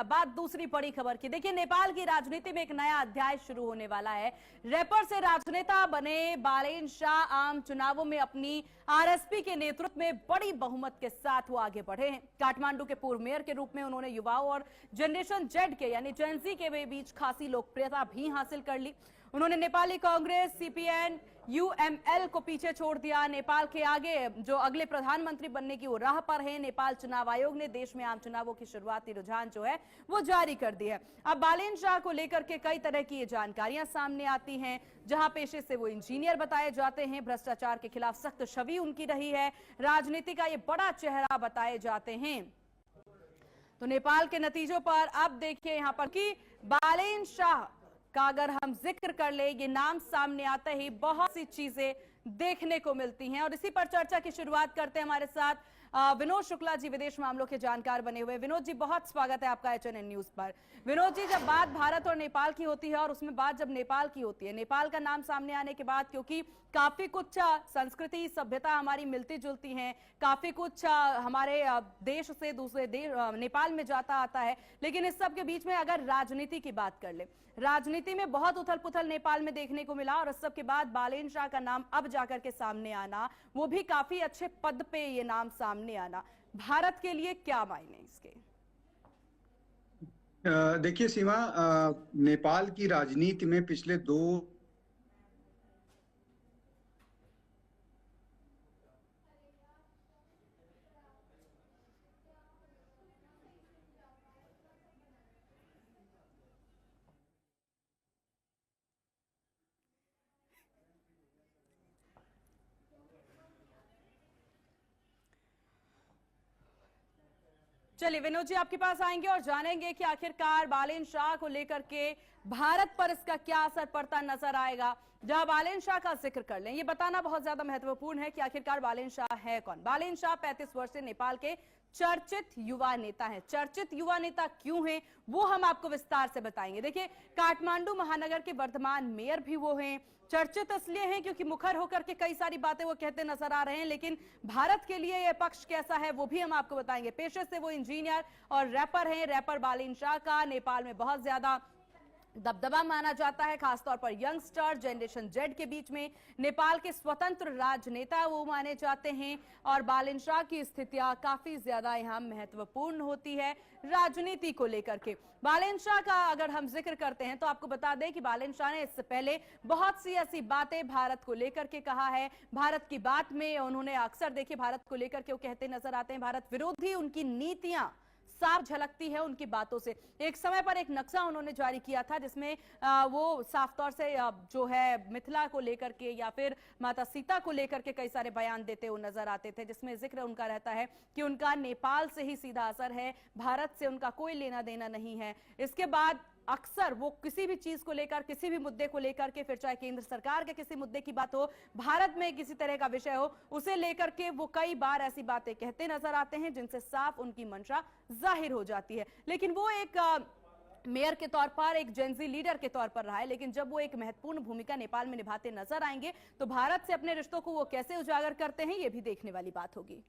बात दूसरी बड़ी खबर की। देखिए, नेपाल की राजनीति में एक नया अध्याय शुरू होने वाला है। रैपर से राजनेता बने बालेन शाह आम चुनावों में अपनी आरएसपी के नेतृत्व में बड़ी बहुमत के साथ वो आगे बढ़े हैं। काठमांडू के पूर्व मेयर के रूप में उन्होंने युवाओं और जनरेशन जेड के यानी जेनजी के बीच खासी लोकप्रियता भी हासिल कर ली। उन्होंने नेपाली कांग्रेस, सीपीएन, यूएमएल को पीछे छोड़ दिया। नेपाल के आगे जो अगले प्रधानमंत्री बनने की वो राह पर है। नेपाल चुनाव आयोग ने देश में आम चुनावों की शुरुआती रुझान जो है वो जारी कर दी है। अब बालेन शाह को लेकर के कई तरह की ये जानकारियां सामने आती हैं। जहां पेशे से वो इंजीनियर बताए जाते हैं, भ्रष्टाचार के खिलाफ सख्त छवि उनकी रही है, राजनीति का ये बड़ा चेहरा बताए जाते हैं। तो नेपाल के नतीजों पर अब देखिए यहां पर कि बालेन शाह का अगर हम जिक्र कर ले, ये नाम सामने आते ही बहुत सी चीजें देखने को मिलती हैं। और इसी पर चर्चा की शुरुआत करते हैं। हमारे साथ विनोद शुक्ला जी, विदेश मामलों के जानकार बने हुए। विनोद जी, बहुत स्वागत है आपका एचएनएन न्यूज पर। विनोद जी, जब बात भारत और नेपाल की होती है और उसमें बात जब नेपाल की होती है, नेपाल का नाम सामने आने के बाद, क्योंकि काफी कुछ संस्कृति सभ्यता हमारी मिलती जुलती हैं, काफी कुछ हमारे देश से दूसरे देश नेपाल में जाता आता है, लेकिन इस सब के बीच में अगर राजनीति की बात कर ले, राजनीति में बहुत उथल पुथल नेपाल में देखने को मिला। और इस सब के बाद बालेन शाह का नाम अब जाकर के सामने आना, वो भी काफी अच्छे पद पे ये नाम सामने आना, भारत के लिए क्या मायने इसके? देखिए सीमा, नेपाल की राजनीति में पिछले दो चलिए विनोद जी, आपके पास आएंगे और जानेंगे कि आखिरकार बालेन शाह को लेकर के भारत पर इसका क्या असर पड़ता नजर आएगा। जहां बालेन शाह का जिक्र कर लें, ये बताना बहुत ज्यादा महत्वपूर्ण है कि आखिरकार बालेन शाह है कौन। बालेन शाह 35 वर्ष से नेपाल के चर्चित युवा नेता हैं। चर्चित युवा नेता क्यों हैं वो हम आपको विस्तार से बताएंगे। देखिए, काठमांडू महानगर के वर्तमान मेयर भी वो हैं। चर्चित इसलिए हैं क्योंकि मुखर होकर के कई सारी बातें वो कहते नजर आ रहे हैं, लेकिन भारत के लिए यह पक्ष कैसा है वो भी हम आपको बताएंगे। पेशे से वो इंजीनियर और रैपर हैं। रैपर बालेन शाह का नेपाल में बहुत ज्यादा दबदबा माना जाता है, खासतौर पर यंगस्टर जनरेशन जेड के बीच में। नेपाल के स्वतंत्र राजनेता वो माने जाते हैं और बालेन शाह की स्थितियां काफी ज्यादा यहां महत्वपूर्ण होती है राजनीति को लेकर के। बालेन शाह का अगर हम जिक्र करते हैं तो आपको बता दें कि बालेन शाह ने इससे पहले बहुत सी ऐसी बातें भारत को लेकर के कहा है। भारत की बात में उन्होंने अक्सर, देखिए, भारत को लेकर के वो कहते नजर आते हैं, भारत विरोधी उनकी नीतियां साफ झलकती है उनकी बातों से। एक समय पर एक नक्शा उन्होंने जारी किया था जिसमें वो साफ तौर से जो है मिथिला को लेकर के या फिर माता सीता को लेकर के कई सारे बयान देते हुए नजर आते थे, जिसमें जिक्र उनका रहता है कि उनका नेपाल से ही सीधा असर है, भारत से उनका कोई लेना देना नहीं है। इसके बाद अक्सर वो किसी भी चीज को लेकर, किसी भी मुद्दे को लेकर के, फिर चाहे केंद्र सरकार के किसी मुद्दे की बात हो, भारत में किसी तरह का विषय हो, उसे लेकर के वो कई बार ऐसी बातें कहते नजर आते हैं जिनसे साफ उनकी मंशा जाहिर हो जाती है। लेकिन वो एक मेयर के तौर पर, एक जेनजी लीडर के तौर पर रहा है, लेकिन जब वो एक महत्वपूर्ण भूमिका नेपाल में निभाते नजर आएंगे तो भारत से अपने रिश्तों को वो कैसे उजागर करते हैं ये भी देखने वाली बात होगी।